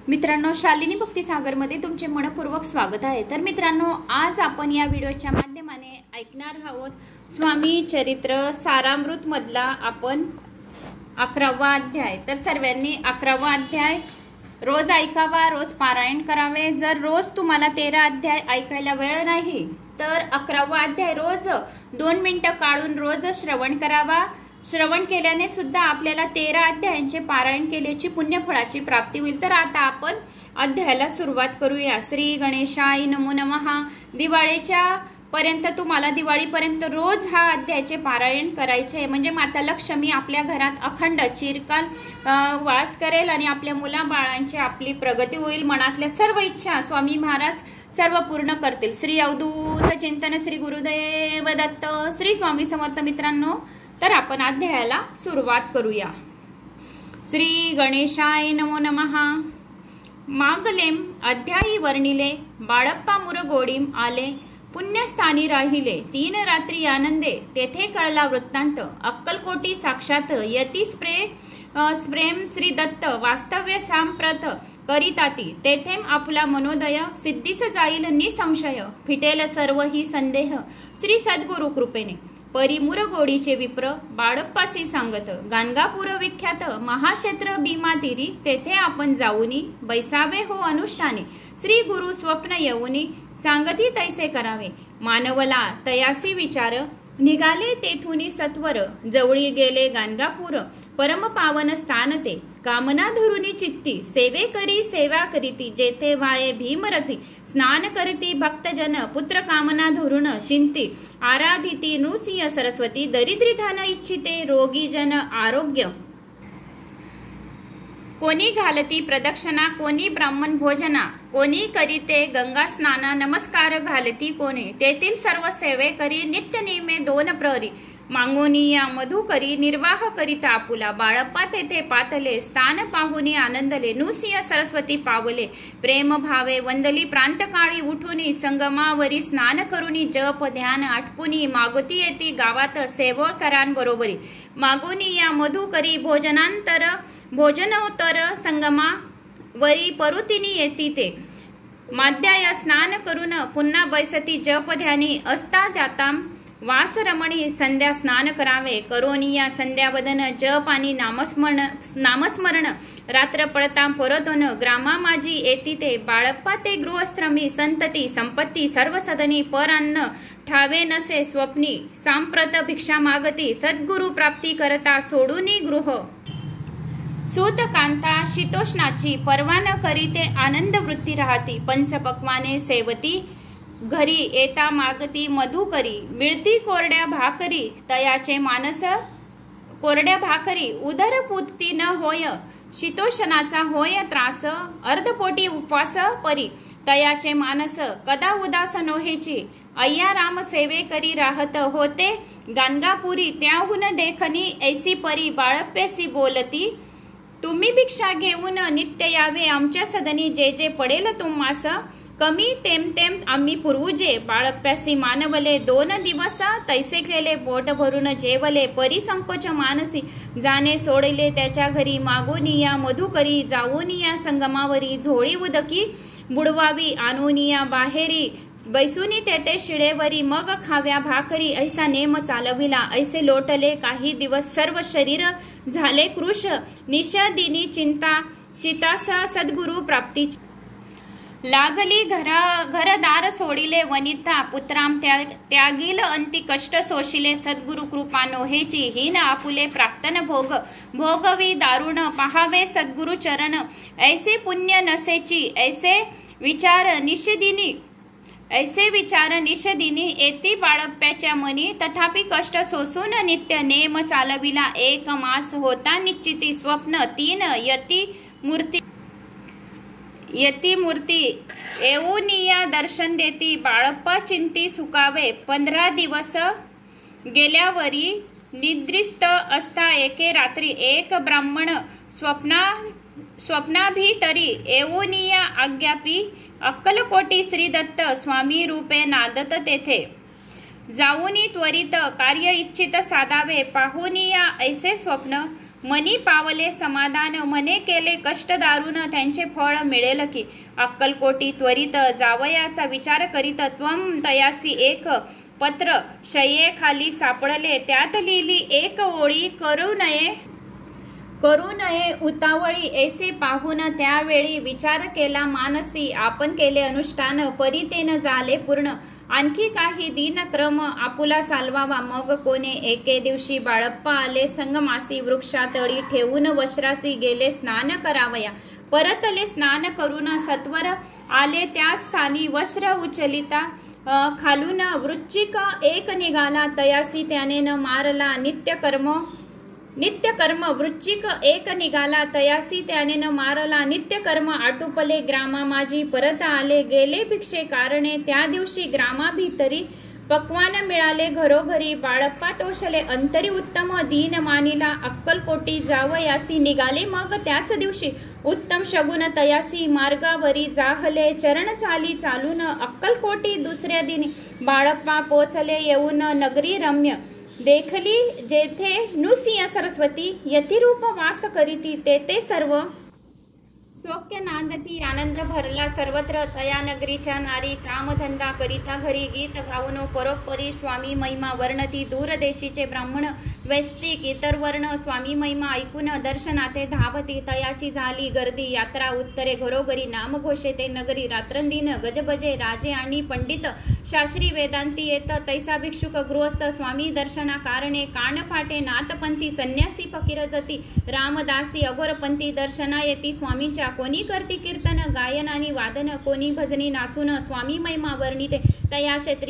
मित्रांनो, शालिनी भक्तिसागरमध्ये तुमचे मनपूर्वक स्वागत आहे। तर मित्रांनो, आज आपण या व्हिडिओच्या माध्यमाने ऐकणार आहोत स्वामी चरित्र सारामृत मधला आपण 11वा अध्याय। तर सर्वांनी 11वा अध्याय रोज ऐकावा, रोज पारायण करावे। जर रोज तुम्हाला 13 अध्याय ऐकायला वेळ नाही तर 11वा अध्याय रोज 2 मिनिटं काढून रोज श्रवण करावा। श्रवण केल्याने सुद्धा आपल्याला 13 अध्यायांचे पारायण केल्याची पुण्यफळाची प्राप्ती होईल। तर आता आपण अध्यायाला सुरुवात करूया। श्री गणेशाय नमो नमः। दिवाळीच्या पर्यंत तुम्हाला दिवाळीपर्यंत रोज हा अध्यायाचे पारायण करायचे आहे, म्हणजे माता लक्ष्मी आपल्या घरात अखंड चिरकाल वास करेल आणि आपल्या मुलाबाळांची आपली प्रगती होईल। मनातल्या सर्व इच्छा स्वामी महाराज सर्व पूर्ण करतील। श्री अवधूत चिंतन श्री गुरुदेव दत्त श्री स्वामी समर्थ। मित्रांनो, तर आपण अध्यायाला सुरुवात करूया। श्री गणेशाय नमो नमः। मागलेम अध्यायी वर्णिले, बाळप्पा मुरगोडीम आले, पुण्यस्थानी राहिले 3 रात्री आनंदे, तेथे कळला वृत्तांत, अक्कलकोटी साक्षात यती स्प्रेम श्री दत्त, वास्तव्य सांप्रत करिताती, तेथेम आपला मनोदय, सिद्धीस जाईल निसंशय, फिटेल सर्व ही संदेह, श्री सद्गुरु कृपेने, परिमुर गोडीचे विप्र, बाळप्पासी सांगत, गाणगापूर विख्यात, महाक्षेत्र भीमातीरी, तेथे आपण जाऊनी, बैसावे हो अनुष्ठाने, श्री गुरु स्वप्न येऊनी, सांगती तैसे करावे, मानवला तयासी विचार, निघाले तेथुनी सत्वर, जवळी गेले गाणगापूर, परम पावन स्थान ते, कामना धरुनी चित्ती, सेवे करी सेवा करीती, जेथे वाये भीमरती, स्नान करीती भक्तजन, पुत्र कामना धरुण चिंती, आराधिती नृसिंह सरस्वती, दरिद्री धन इच्छिते, रोगी जन आरोग्य, कोणी घालती प्रदक्षिणा, कोणी ब्राह्मण भोजना, कोणी करीते गंगा स्नाना, नमस्कार घालती कोणी, तेथील सर्व सेवे करी, नित्य नियमे 2 प्रहरी, मागोनी या मधु करी, निर्वाह करिता आपुला, बाळप्पा तेथे पातले, स्थान पाहुनी आनंदले, नृसिंह सरस्वती पावले, प्रेम भावे वंदली, प्रांतकाळी उठुनी, संगमावरी स्नान करुनी, जप ध्यान आटपुनी, मागोती येती गावात सेवकरांबरोबरी, मागोनी या मधु करी, भोजनोत्तर संगमा वरी परुतिनी येती ते, माध्याय स्नान करून पुन्हा बैसती, जप ध्यानी असता जाताम वास रमणी, संध्या स्नान करावे, करोनिया संध्यावदन, जप आणि नामस्मरण, रात्र पडता परतोन, ग्रामा माझी येती ते, बाळप्पा ते गृहस्त्रमी, संतती संपत्ती सर्व सदनी, परान्न ठावे नसे स्वप्नी, सांप्रत भिक्षा मागती, सद्गुरु प्राप्ती करता, सोडूनी गृह सूत कांता शीतोष्णाची, परवा न करीते आनंद वृत्ती राहती, पंचपक्वाने सेवती, घरी येता मागती मधु करी, मिळती कोरड्या भाकरी, तयाचे मानस कोरड्या भाकरी, उदर पुतती न होय, शीतोषणाचा होय त्रास, अर्धपोटी उपवास परी, तयाचे मानस कदा उदास नोहेची, अय्या राम सेवे करी राहत होते गाणगापुरी, त्याहून देखनी ऐसी परी, बाळप्प्यासी बोलती, तुम्ही भिक्षा घेऊन नित्य यावे आमच्या सदनी, जे जे पडेल तुम्हास कमी तेम तेम आम्ही पुरवूजे, बाळप्प्यासी मानवले 2 दिवस, तैसे केले बोट भरून जेवले, परी संकोच मानसी, जाणे सोडले त्याच्या घरी, मागोनिया मधुकरी, जाऊनिया संगमावरी, झोळी उदकी बुडवावी, आणूनिया बाहेरी, बैसुनी तेथे शिळेवरी, मग खाव्या भाकरी, ऐसा नेम चालविला, ऐसे लोटले काही दिवस, सर्व शरीर झाले कृश, निषदिनी चितास सद्गुरु प्राप्ती, लागली घरदार सोडिले वनिता, पुत्राम त्यागील अंती कष्ट सोशिले, सद्गुरु कृपा नोहेची, हीन आपुले प्राक्तन भोगवी दारुण, पहावे सद्गुरु चरण, ऐसे पुण्य नसेची, ऐसे विचार निषदिनी येती बाळप्प्याच्या मनी, तथापि कष्ट सोसून नित्य नेम चालविला, 1 मास होता निश्चिती, स्वप्न 3 यती मूर्ती येऊनिया दर्शन देती, बाळप्पा चिंती सुकावे, 15 दिवस गेल्यावरी, निद्रिस्त असता एके रात्री, एक ब्राह्मण स्वप्नाभितरी येऊनिया आज्ञापी, अक्कलकोटी श्री दत्त स्वामी रूपे नादत, तेथे जाऊनी त्वरित कार्य इच्छित साधावे, पाहुनिया ऐसे स्वप्न, मनी पावले समाधान, मने केले कष्ट दारुण, त्यांचे फळ मिळेल की. अक्कलकोटी त्वरित जावयाचा विचार करीत त्वम तयासी एक पत्र शय्येखाली सापडले. त्यात लिहिली एक ओळी, करू नये उतावळी. ऐसे पाहून त्यावेळी विचार केला मानसी, आपण केले अनुष्ठान परितेन झाले पूर्ण. आणखी काही दिनक्रम आपुला चालवावा. मग कोणे एके दिवशी बाळप्पा आले संगमासी, वृक्षातळी ठेवून वस्त्रासी गेले स्नान करावया. परतले स्नान करून सत्वर आले त्या स्थानी. वस्त्र उचलिता खालून वृश्चिक एक निघाला. तयासी त्याने न मारला नित्यकर्म वृश्चिक एक निघाला. तयासी त्याने न मारला नित्यकर्म. आटुपले ग्रामा माझी परत आले. गेले भिक्षे कारणे त्या दिवशी ग्रामाभितरी. पक्वान मिळाले घरोघरी. बाळप्पा तोषले अंतरी उत्तम. दीन मानिला अक्कलकोटी जावयासी. निघाले मग त्याच दिवशी उत्तम शगुन. तयासी मार्गावरी जाहले. चरण चाली चालून अक्कलकोटी. दुसऱ्या दिनी बाळप्पा पोचले येऊन नगरी रम्य. देखली जेथे नृसिंह सरस्वती. यतिरूप वास करीती. तेथे सर्व सौख्य नांदती. आनंद भरला सर्वत्र. तया नगरीच्या नारी कामधंदा करिता घरी. गीत गाऊन परोपरी स्वामी महिमा वर्णती. दूरदेशीचे ब्राह्मण वैष्णिक इतर वर्ण स्वामी महिमा ऐकून दर्शनाते धावती. तयाची झाली गर्दी. यात्रा उत्तरे घरोघरी. नामघोषे ते नगरी. रात्रंदिन गजबजे राजे आणि पंडित. शास्त्री वेदांती येत. तैसा भिक्षुक गृहस्थ स्वामी दर्शना कारणे. कानफाटे नाथपंथी संन्यासी फकीर जती. रामदासी अघोरपंथी दर्शना येती स्वामींच्या. कोणी करती कीर्तन गायन आणि वादन. कोणी भजनी नाचून स्वामी महिमा वर्णिते. तया क्षेत्री